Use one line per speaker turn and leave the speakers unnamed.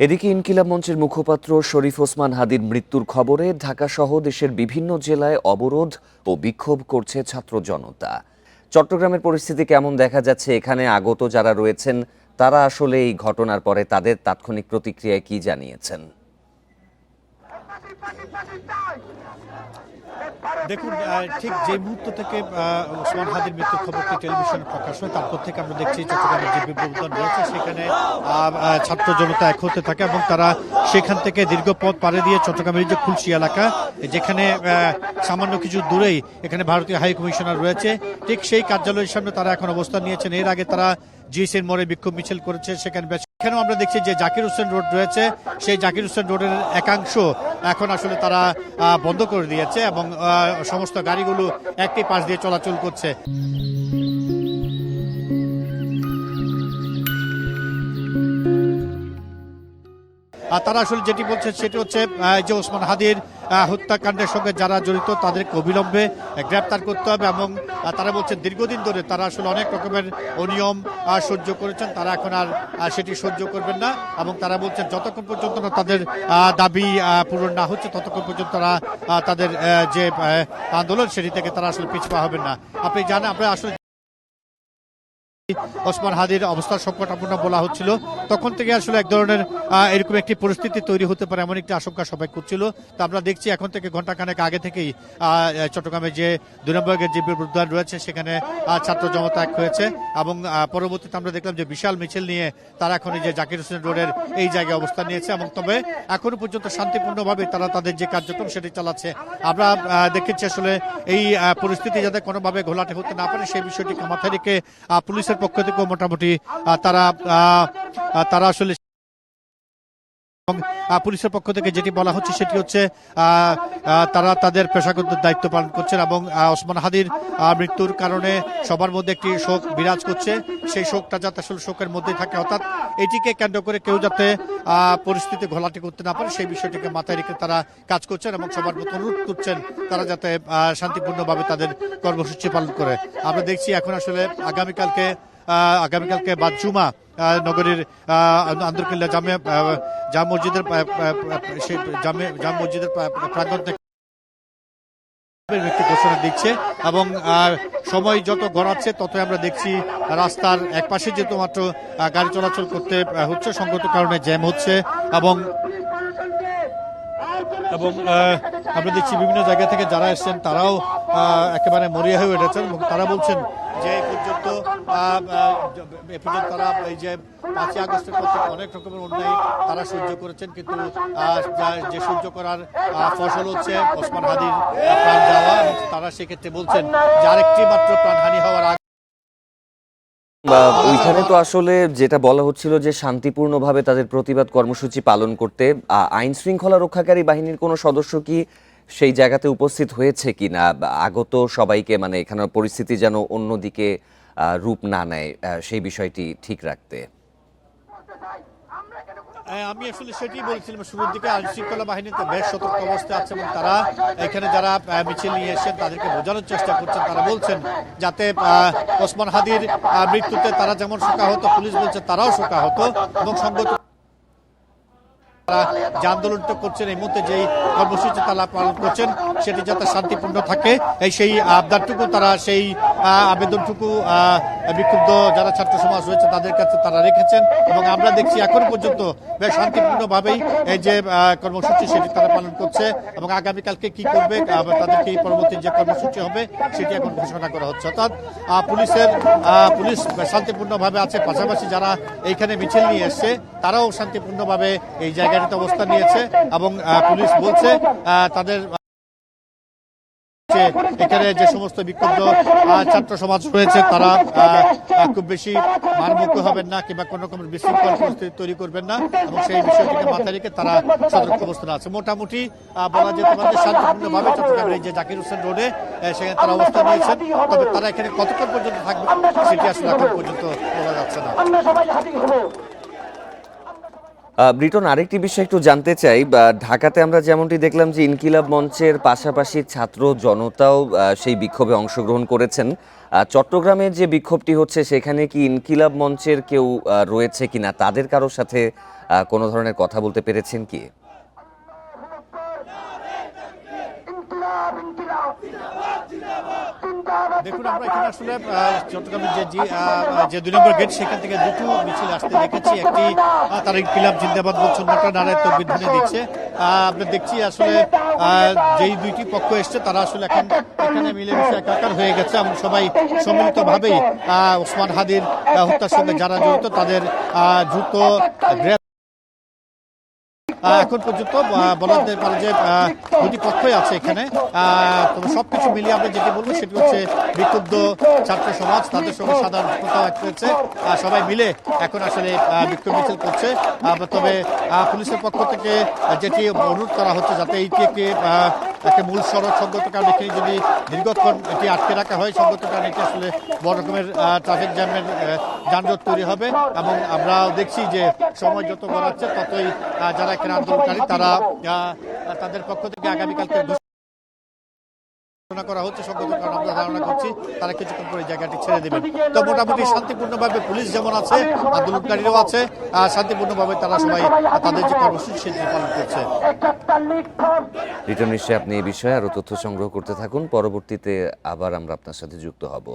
এদিকে ইনকিলাব মঞ্চের মুখপাত্র শরীফ ওসমান হাদির মৃত্যুর খবরে ঢাকাসহ দেশের বিভিন্ন জেলায় অবরোধ ও বিক্ষোভ করছে ছাত্র জনতা। চট্টগ্রামের পরিস্থিতি কেমন দেখা যাচ্ছে, এখানে আগত যারা রয়েছেন তারা আসলে এই ঘটনার পরে তাদের তাৎক্ষণিক প্রতিক্রিয়ায় কি জানিয়েছেন?
দেখুন, ঠিক যে মুহূর্ত থেকে ওসমান হাদির মৃত্যুর খবরটি টেলিভিশনে প্রকাশ হয় তারপর থেকে আমরা দেখছি চট্টগ্রামের যে বিপ্লব রয়েছে সেখানে ছাত্র জনতা এক হতে থাকে এবং তারা সেখান থেকে দীর্ঘ পথ পাড়ি দিয়ে চট্টগ্রামের যে খুলশী এলাকা, যেখানে সামান্য কিছু দূরেই এখানে ভারতীয় হাই কমিশনার রয়েছে, ঠিক সেই কার্যালয়ের সামনে তারা এখন অবস্থান নিয়েছেন। এর আগে তারা জিএসের মোড়ে বিক্ষোভ মিছিল করেছে। সেখানেও আমরা দেখছি যে জাকির হোসেন রোড রয়েছে, সেই জাকির হোসেন রোডের একাংশ এখন আসলে তারা বন্ধ করে দিয়েছে এবং সমস্ত গাড়িগুলো একটি পাশ দিয়ে চলাচল করছে। তারা আসলে যেটি বলছে সেটি হচ্ছে যে ওসমান হাদির হত্যাকাণ্ডের সঙ্গে যারা জড়িত তাদেরকে অবিলম্বে গ্রেপ্তার করতে হবে এবং তারা বলছেন দীর্ঘদিন ধরে তারা আসলে অনেক রকমের অনিয়ম সহ্য করেছেন, তারা এখন আর সেটি সহ্য করবেন না এবং তারা বলছেন যতক্ষণ পর্যন্ত না তাদের দাবি পূরণ না হচ্ছে ততক্ষণ পর্যন্ত তারা তাদের যে আন্দোলন সেটি থেকে তারা আসলে পিছপা হবেন না। আপনি জানেন, আমরা আসলে ওসমান হাদির অবস্থা সংকটাপন্ন বলা হচ্ছিল, তখন থেকে আসলে এক ধরনের এরকম একটি পরিস্থিতি তৈরি হতে পারে এমন একটি আশঙ্কা সবাই করছিল। তো আমরা দেখছি এখন থেকে ঘন্টাখানেক আগে থেকেই চট্টগ্রামে যে ২ নম্বরের যে বিপ্লব রয়েছে সেখানে ছাত্র জনতা এক হয়েছে এবং পরবর্তীতে আমরা দেখলাম যে বিশাল মিছিল নিয়ে তারা এখন এই যে জাকির হোসেন রোডের এই জায়গায় অবস্থান নিয়েছে এবং তবে এখনো পর্যন্ত শান্তিপূর্ণভাবে তারা তাদের যে কার্যক্রম সেটি চালাচ্ছে। আমরা দেখেছি আসলে এই পরিস্থিতি যাতে কোনোভাবে ঘোলাটে হতে না পারে সেই বিষয়টিকে মাথায় রেখে পুলিশের পক্ষ থেকে মোটামুটি তারা আসলে এবং পুলিশের পক্ষ থেকে যেটি বলা হচ্ছে সেটি হচ্ছে তারা তাদের পেশাগত দায়িত্ব পালন করছেন এবং ওসমান হাদির মৃত্যুর কারণে সবার মধ্যে একটি শোক বিরাজ করছে, সেই শোকটা যাতে আসলে শোকের মধ্যে থাকে, অর্থাৎ এটিকে কেন্দ্র করে কেউ যাতে পরিস্থিতি ঘোলাটে করতে না পারে সেই বিষয়টিকে মাথায় রেখে তারা কাজ করছেন এবং সবার মতো অনুরোধ করছেন তারা যাতে শান্তিপূর্ণভাবে তাদের কর্মসূচি পালন করে। আমরা দেখছি এখন আসলে আগামীকালকে বাদজুমা নগরীর আন্দরকিল্লা জামে মসজিদের প্রাঙ্গণ থেকে ব্যক্তি ঘোষণা দিচ্ছে এবং সময় যত গড়াচ্ছে ততই আমরা দেখছি রাস্তার এক পাশে যেহেতু মাত্র গাড়ি চলাচল করতে হচ্ছে, সংগত কারণে জ্যাম হচ্ছে এবং আমরা দেখছি বিভিন্ন জায়গা থেকে যারা এসছেন তারাও একেবারে মরিয়া হয়ে উঠেছেন এবং তারা বলছেন যে এ পর্যন্ত তারা এই যে ৫ই আগস্টের পর থেকে অনেক রকমের অন্যায় তারা সহ্য করেছেন, কিন্তু যে সহ্য করার ফসল হচ্ছে ওসমান হাদির প্রাণ যাওয়া এবং তারা সেক্ষেত্রে বলছেন যে আরেকটি মাত্র প্রাণহানি হওয়ার আগে
ওইখানে তো আসলে যেটা বলা হচ্ছিল যে শান্তিপূর্ণভাবে তাদের প্রতিবাদ কর্মসূচি পালন করতে আইন শৃঙ্খলা রক্ষাকারী বাহিনীর কোনো সদস্য কি সেই জায়গাতে উপস্থিত হয়েছে কিনা, আগত সবাইকে মানে এখানে পরিস্থিতি যেন অন্যদিকে রূপ না নেয় সেই বিষয়টি ঠিক রাখতে?
আমি আসলে সেটি বলছিলাম শুরুর দিকে আইন শৃঙ্খলা বাহিনীতে বেশ সতর্ক অবস্থায় আছে এবং তারা এখানে যারা মিছিল নিয়ে এসেছেন তাদেরকে বোঝানোর চেষ্টা করছেন। তারা বলছেন যাতে ওসমান হাদির মৃত্যুতে তারা যেমন শোকাহত, পুলিশ বলছে তারাও শোকাহত এবং সঙ্গত যে আন্দোলনটা করছেন এই মুহূর্তে যেই কর্মসূচি তারা পালন করছেন সেটি যাতে শান্তিপূর্ণ থাকে সেই আবদারটুকু তারা সেই আবেদনটুকু বিক্ষুব্ধ যারা ছাত্র সমাজ রয়েছে তাদের কাছে তারা রেখেছেন এবং আমরা দেখছি এখন পর্যন্ত বেশ শান্তিপূর্ণভাবেই এই যে কর্মসূচি সেটি তারা পালন করছে এবং আগামীকালকে কি করবে তাদেরকে এই পরবর্তী যে কর্মসূচি হবে সেটি এখন ঘোষণা করা হচ্ছে। অর্থাৎ পুলিশ শান্তিপূর্ণভাবে আছে, পাশাপাশি যারা এইখানে মিছিল নিয়ে এসছে তারাও শান্তিপূর্ণভাবে এই জায়গাটিতে অবস্থান নিয়েছে এবং পুলিশ বলছে তাদের এখানে যে সমস্ত বিক্ষুব্ধ ছাত্র সমাজ রয়েছে তারা খুব বেশি মারমুখী হবেন না কিংবা কোন রকমের বিশৃঙ্খল পরিস্থিতি তৈরি করবেন না এবং সেই বিষয়টিকে মাথায় রেখে তারা সতর্ক অবস্থানে আছে। মোটামুটি বলা যেতে পারে শান্তিপূর্ণভাবে চট্টগ্রামের এই যে জাকির হোসেন রোডে সেখানে তারা অবস্থান নিয়েছেন, তবে তারা এখানে কতক্ষণ পর্যন্ত থাকবে সেটি আসলে এখন পর্যন্ত বলা যাচ্ছে না।
ব্রিটন, আরেকটি বিষয় একটু জানতে চাই। ঢাকাতে আমরা যেমনটি দেখলাম যে ইনকিলাব মঞ্চের পাশাপাশি ছাত্র জনতাও সেই বিক্ষোভে অংশগ্রহণ করেছেন। চট্টগ্রামের যে বিক্ষোভটি হচ্ছে সেখানে কি ইনকিলাব মঞ্চের কেউ রয়েছে কিনা, তাদের কারোর সাথে কোনো ধরনের কথা বলতে পেরেছেন কি?
দেখুন, আমরা এখানে আসলে চট্টগ্রামের যে 2 নম্বর গেট সেখান থেকে দুটো মিছিল আসতে দেখেছি। একটি তারা ইনকিলাব জিন্দাবাদ বলছে, অন্যটা নারায়ণ তকবীর ধ্বনি দিচ্ছে। আমরা দেখছি আসলে যেই দুইটি পক্ষ এসছে তারা আসলে এখন এখানে মিলেমিশে একাকার হয়ে গেছে এবং সবাই সম্মিলিতভাবেই ওসমান হাদির হত্যার সঙ্গে যারা জড়িত তাদের দ্রুত এখন পর্যন্ত বলা যেতে পারে যে দুটি পক্ষই আছে এখানে। তবে সবকিছু মিলিয়ে আমরা যেটি বলবো সেটি হচ্ছে বিক্ষুব্ধ ছাত্র সমাজ, তাদের সঙ্গে সাধারণ হয়েছে, সবাই মিলে এখন আসলে বিক্ষোভ মিছিল করছে। তবে পুলিশের পক্ষ থেকে যেটি অনুরোধ করা হচ্ছে যাতে এইটি একটি মূল সড়ক, সঙ্গত কারণ এখানে যদি দীর্ঘক্ষণ এটি আটকে রাখা হয় সঙ্গত কারণ এটি আসলে বড় রকমের ট্রাফিক জ্যামের যানজট তৈরি হবে। এবং আমরা দেখছি যে সময় যত গড়াচ্ছে ততই যারা এখানে আন্দোলনকারী তারা তাদের পক্ষ থেকে আগামীকালকে ঘোষণা করা হচ্ছে সঙ্গত কারণ আমরা ধারণা করছি তারা কিছুক্ষণ পরে জায়গাটি ছেড়ে দেবেন। তো মোটামুটি শান্তিপূর্ণভাবে পুলিশ যেমন আছে, আন্দোলনকারীরাও আছে, শান্তিপূর্ণভাবে তারা সবাই তাদের যে কর্মসূচি সেটি পালন করছে।
রিটন, নিশ্চয়ই আপনি এই বিষয়ে আরো তথ্য সংগ্রহ করতে থাকুন, পরবর্তীতে আবার আমরা আপনার সাথে যুক্ত হব।